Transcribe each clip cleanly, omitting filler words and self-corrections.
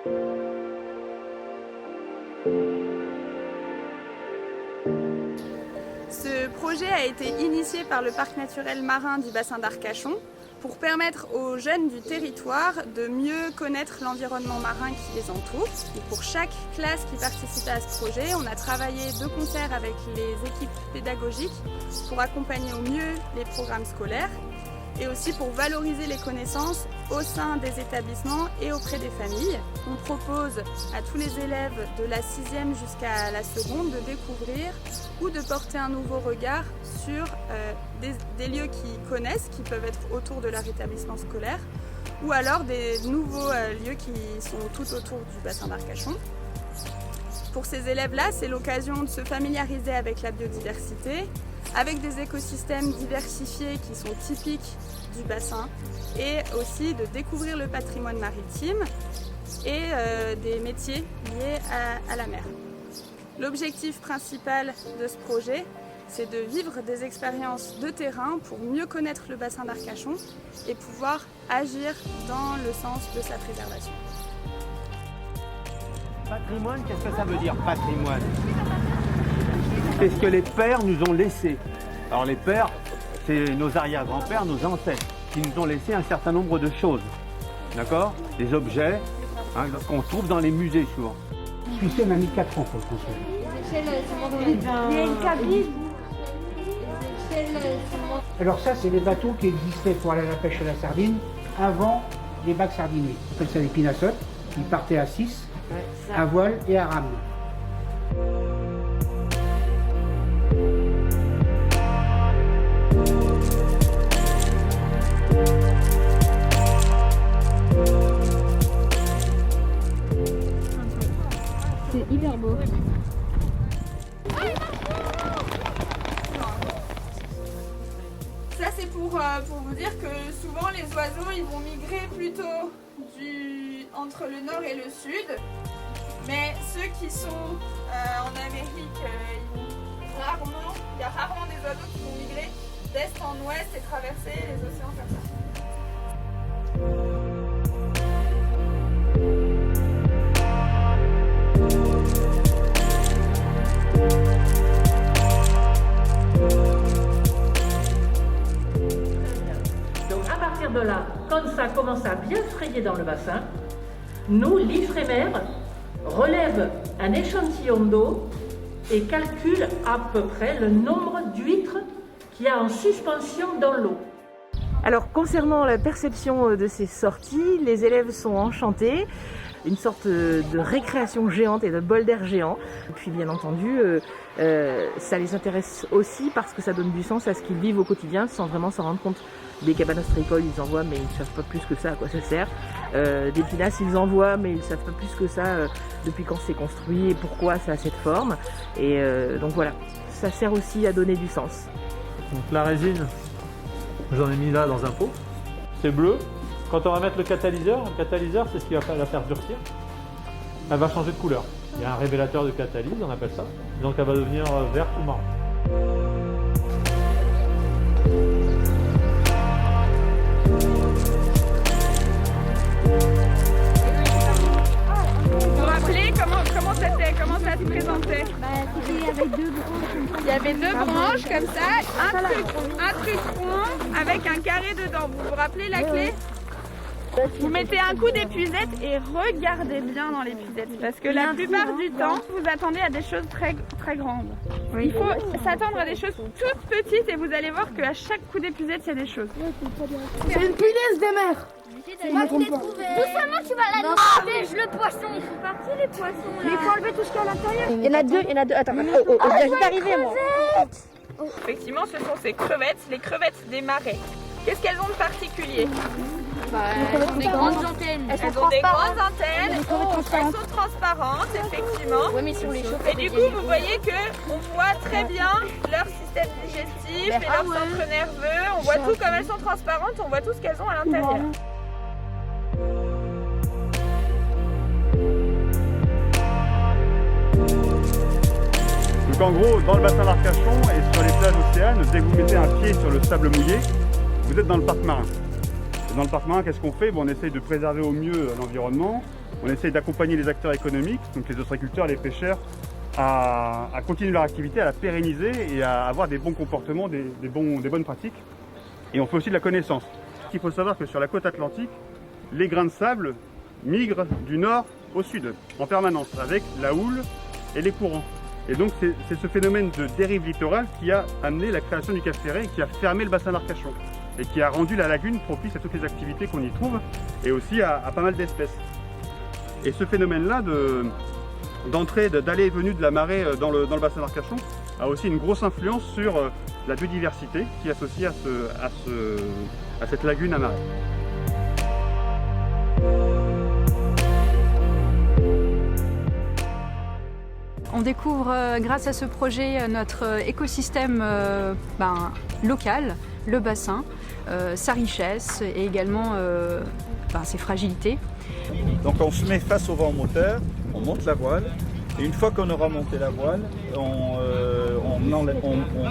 Ce projet a été initié par le parc naturel marin du bassin d'Arcachon pour permettre aux jeunes du territoire de mieux connaître l'environnement marin qui les entoure. Et pour chaque classe qui participait à ce projet, on a travaillé de concert avec les équipes pédagogiques pour accompagner au mieux les programmes scolaires et aussi pour valoriser les connaissances au sein des établissements et auprès des familles. On propose à tous les élèves de la 6e jusqu'à la seconde de découvrir ou de porter un nouveau regard sur des lieux qu'ils connaissent, qui peuvent être autour de leur établissement scolaire, ou alors des nouveaux lieux qui sont tout autour du bassin d'Arcachon. Pour ces élèves-là, c'est l'occasion de se familiariser avec la biodiversité, avec des écosystèmes diversifiés qui sont typiques du bassin et aussi de découvrir le patrimoine maritime et des métiers liés à la mer. L'objectif principal de ce projet, c'est de vivre des expériences de terrain pour mieux connaître le bassin d'Arcachon et pouvoir agir dans le sens de sa préservation. Patrimoine, qu'est-ce que ça veut dire, patrimoine? C'est ce que les pères nous ont laissé. Alors les pères, c'est nos arrière-grands-pères, nos ancêtres, qui nous ont laissé un certain nombre de choses. D'accord? Des objets qu'on trouve dans les musées souvent. Celui-ci, on a mis 4 ans pour le construire. Il y a une cabine. Alors ça, c'est les bateaux qui existaient pour aller à la pêche à la sardine avant les bacs sardiniers. On appelle ça des pinassotes. Ils partaient à 6, à voile et à rame. C'est hyper beau. Ça c'est pour vous dire que souvent les oiseaux ils vont migrer plutôt entre le nord et le sud, mais ceux qui sont en Amérique, il y a rarement des oiseaux qui vont migrer d'est en ouest et traverser les océans comme ça. De là, quand ça commence à bien frayer dans le bassin, nous, l'Ifremer, relève un échantillon d'eau et calcule à peu près le nombre d'huîtres qu'il y a en suspension dans l'eau. Alors concernant la perception de ces sorties, les élèves sont enchantés. Une sorte de récréation géante et de bol d'air géant. Et puis bien entendu, ça les intéresse aussi parce que ça donne du sens à ce qu'ils vivent au quotidien sans vraiment s'en rendre compte. Des cabanes ostréicoles, ils en voient, mais ils ne savent pas plus que ça à quoi ça sert. Des pinasses, ils en voient, mais ils ne savent pas plus que ça depuis quand c'est construit et pourquoi ça a cette forme. Et donc voilà, ça sert aussi à donner du sens. Donc la résine, j'en ai mis là dans un pot. C'est bleu. Quand on va mettre le catalyseur c'est ce qui va la faire durcir. Elle va changer de couleur. Il y a un révélateur de catalyse, on appelle ça. Donc elle va devenir verte ou marron. Vous vous rappelez comment ça se présentait? Il y avait deux branches. Il y avait deux branches comme ça, un truc rond avec un carré dedans. Vous vous rappelez la clé? Vous mettez un coup d'épuisette et regardez bien dans l'épuisette parce que la plupart du temps, vous attendez à des choses très, très grandes. Il faut s'attendre à des choses toutes petites et vous allez voir qu'à chaque coup d'épuisette, il y a des choses. C'est une punaise de mer. C'est moi qui l'ai trouvé. Doucement, tu vas la noter. Le poisson. Ils sont partis, les poissons. Mais il faut enlever tout ce qu'il y a à l'intérieur. Il y en a deux. Attends, je viens d'arriver moi. Effectivement, ce sont ces crevettes, les crevettes des marais. Qu'est-ce qu'elles ont de particulier? Elles ont des grandes antennes. Elles ont des grandes antennes, elles sont transparentes, effectivement. Ouais, mais si on les chauffe, et du coup, vous voyez qu'on voit très bien leur système digestif et leur centre nerveux. On voit tout comme elles sont transparentes, on voit tout ce qu'elles ont à l'intérieur. Donc en gros, dans le bassin d'Arcachon et sur les plages océanes, dès que vous mettez un pied sur le sable mouillé, vous êtes dans le parc marin. Et dans le parc marin, qu'est-ce qu'on fait? On essaye de préserver au mieux l'environnement, On essaye d'accompagner les acteurs économiques, donc les ostréiculteurs, les pêcheurs, à continuer leur activité, à la pérenniser et à avoir des bons comportements, des bonnes pratiques. Et on fait aussi de la connaissance. Il faut savoir que sur la côte atlantique, les grains de sable migrent du nord au sud en permanence avec la houle et les courants. Et donc c'est ce phénomène de dérive littorale qui a amené la création du Cap Ferret et qui a fermé le bassin d'Arcachon et qui a rendu la lagune propice à toutes les activités qu'on y trouve et aussi à pas mal d'espèces. Et ce phénomène-là d'entrée, d'aller et venue de la marée dans le bassin d'Arcachon a aussi une grosse influence sur la biodiversité qui est associée à cette lagune à marée. On découvre grâce à ce projet notre écosystème local, le bassin, sa richesse et également ses fragilités. Donc on se met face au vent moteur, on monte la voile et une fois qu'on aura monté la voile, on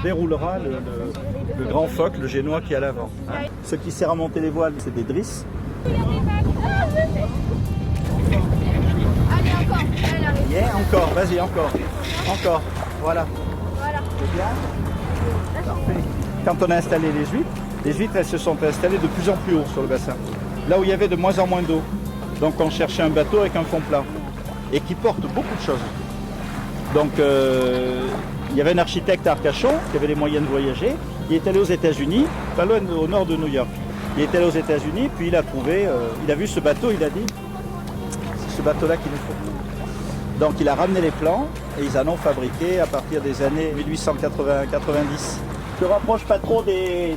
déroulera le grand phoque, le génois qui est à l'avant. Ce qui sert à monter les voiles, c'est des drisses. Yeah, encore, vas-y, encore, voilà. C'est bien. Parfait. Quand on a installé les huîtres, elles se sont installées de plus en plus haut sur le bassin, là où il y avait de moins en moins d'eau. Donc on cherchait un bateau avec un fond plat et qui porte beaucoup de choses. Donc il y avait un architecte à Arcachon qui avait les moyens de voyager. Il est allé aux États-Unis, pas loin au nord de New York. Il est allé aux États-Unis, puis il a trouvé, il a vu ce bateau, il a dit c'est ce bateau-là qu'il nous faut. Donc il a ramené les plans et ils en ont fabriqué à partir des années 1880-90. Je ne rapproche pas trop des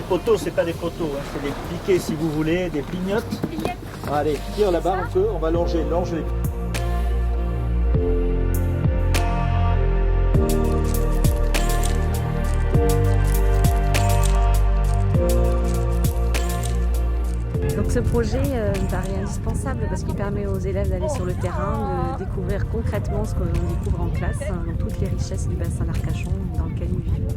poteaux, c'est pas des poteaux, hein, c'est des piquets si vous voulez, des pignottes. Allez, tire là-bas un peu, on va longer. Donc ce projet me paraît indispensable parce qu'il permet aux élèves d'aller sur le terrain, de découvrir concrètement ce que l'on découvre en classe, dans toutes les richesses du bassin d'Arcachon dans lequel nous vivons.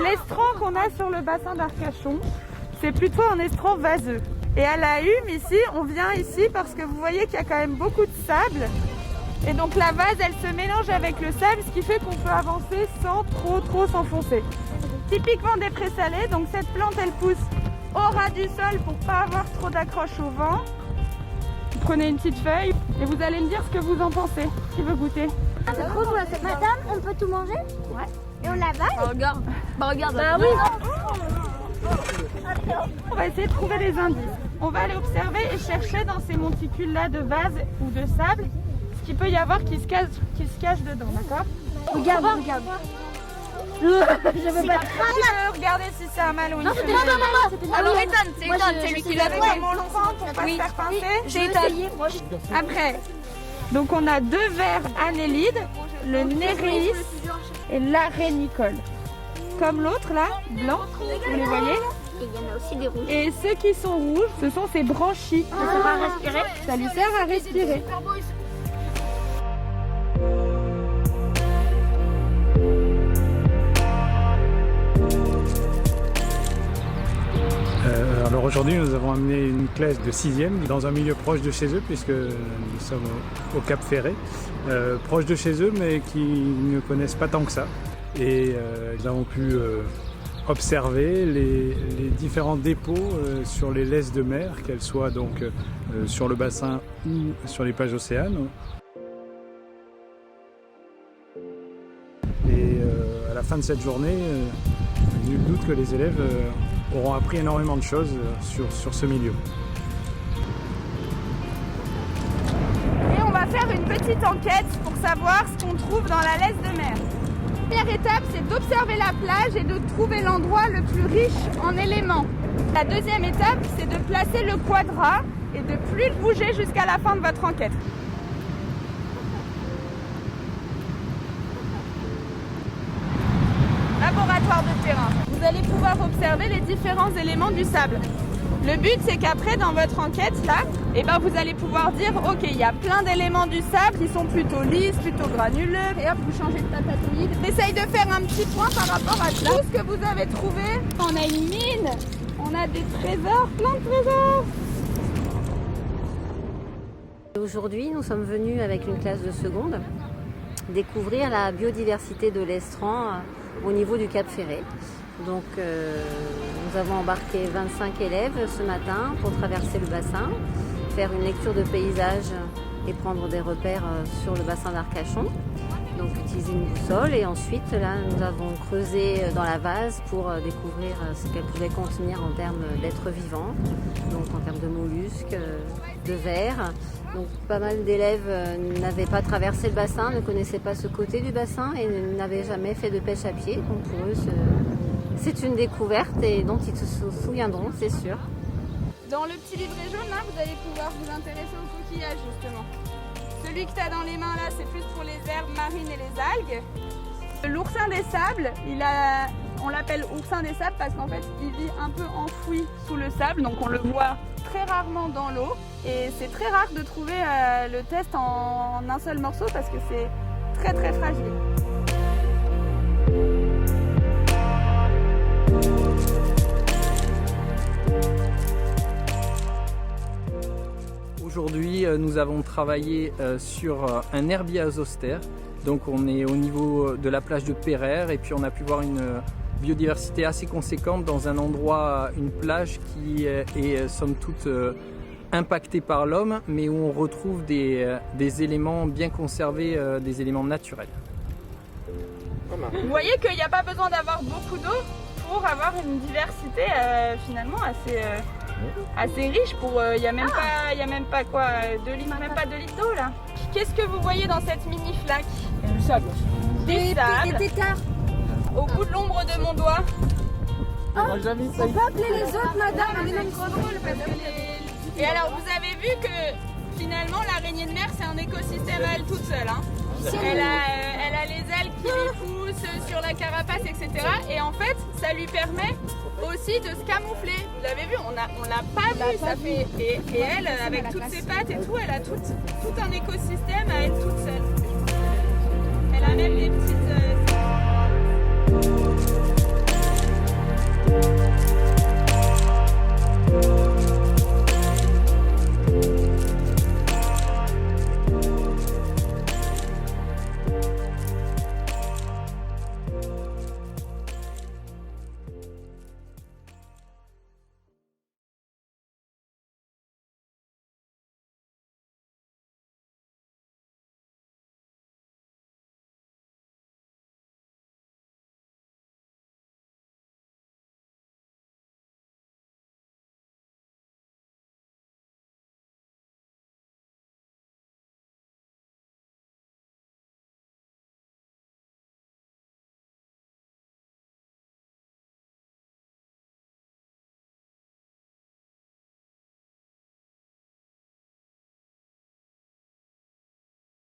L'estran qu'on a sur le bassin d'Arcachon, c'est plutôt un estran vaseux. Et à la hume ici, on vient ici parce que vous voyez qu'il y a quand même beaucoup de sable. Et donc la vase, elle se mélange avec le sable, ce qui fait qu'on peut avancer sans trop s'enfoncer. Typiquement des présalés, donc cette plante, elle pousse au ras du sol pour pas avoir trop d'accroche au vent. Vous prenez une petite feuille et vous allez me dire ce que vous en pensez. Qui veut goûter? Madame, on peut tout manger? Ouais. Et on l'avale? Regarde. Bah oui. On va essayer de trouver des indices. On va aller observer et chercher dans ces monticules-là de vase ou de sable ce qu'il peut y avoir qui se cache dedans, d'accord? Regarde. Je veux pas. Tu peux regarder si c'est un mal ou une femelle. Alors c'est lui qui l'a fait. Comment on le prend pour pas se faire pincer? J'ai essayé. Après, donc on a deux vers annélides, le néréis et l'arénicole. Comme l'autre là, blanc, vous les voyez? Et il y en a aussi des rouges. Et ceux qui sont rouges, ce sont ces branchies. Ça sert à respirer? Ça lui sert à respirer. Alors aujourd'hui, nous avons amené une classe de 6e dans un milieu proche de chez eux, puisque nous sommes au Cap Ferret, proche de chez eux, mais qui ne connaissent pas tant que ça. Et nous avons pu observer les différents dépôts sur les laisses de mer, qu'elles soient donc sur le bassin ou sur les plages océanes. Et à la fin de cette journée, nul doute que les élèves auront appris énormément de choses sur ce milieu. Et on va faire une petite enquête pour savoir ce qu'on trouve dans la laisse de mer. La première étape, c'est d'observer la plage et de trouver l'endroit le plus riche en éléments. La deuxième étape, c'est de placer le quadra et de plus le bouger jusqu'à la fin de votre enquête. Laboratoire de terrain. Vous allez pouvoir observer les différents éléments du sable. Le but, c'est qu'après, dans votre enquête, là, vous allez pouvoir dire, ok, il y a plein d'éléments du sable qui sont plutôt lisses, plutôt granuleux, et hop, vous changez de tatatoïde. Essaye de faire un petit point par rapport à tout ce que vous avez trouvé. On a une mine, on a des trésors, plein de trésors. Aujourd'hui, nous sommes venus avec une classe de seconde découvrir la biodiversité de l'estran au niveau du Cap Ferret. Donc nous avons embarqué 25 élèves ce matin pour traverser le bassin, faire une lecture de paysage et prendre des repères sur le bassin d'Arcachon. Donc utiliser une boussole et ensuite là nous avons creusé dans la vase pour découvrir ce qu'elle pouvait contenir en termes d'êtres vivants, donc en termes de mollusques, de vers. Donc pas mal d'élèves n'avaient pas traversé le bassin, ne connaissaient pas ce côté du bassin et n'avaient jamais fait de pêche à pied. Donc pour eux c'est une découverte et dont ils se souviendront, c'est sûr. Dans le petit livret jaune là, vous allez pouvoir vous intéresser aux coquillages justement. Celui que tu as dans les mains là, c'est plus pour les herbes marines et les algues. L'oursin des sables, on l'appelle oursin des sables parce qu'en fait il vit un peu enfoui sous le sable, donc on le voit très rarement dans l'eau. Et c'est très rare de trouver le test en un seul morceau parce que c'est très très fragile. Aujourd'hui, nous avons travaillé sur un herbier à zoster. Donc on est au niveau de la plage de Pereire et puis on a pu voir une biodiversité assez conséquente dans un endroit, une plage qui est somme toute impactée par l'homme, mais où on retrouve des éléments bien conservés, des éléments naturels. Vous voyez qu'il n'y a pas besoin d'avoir beaucoup d'eau pour avoir une diversité finalement assez riche. Il n'y a même pas quoi, 2 litres, même pas 2 litres d'eau là. Qu'est-ce que vous voyez dans cette mini flaque? Du sable. Des tétards. Au bout de l'ombre de mon doigt. On peut appeler les autres, madame. C'est trop drôle parce que Et alors vous avez vu que finalement l'araignée de mer c'est un écosystème à elle toute seule. Hein. Elle a les ailes qui lui poussent sur la carapace, etc. Et en fait ça lui permet aussi de se camoufler. Vous avez vu, on l'a pas vu, ça fait. Et elle, avec toutes ses pattes et tout, elle a tout un écosystème à elle toute seule. Elle a même des petits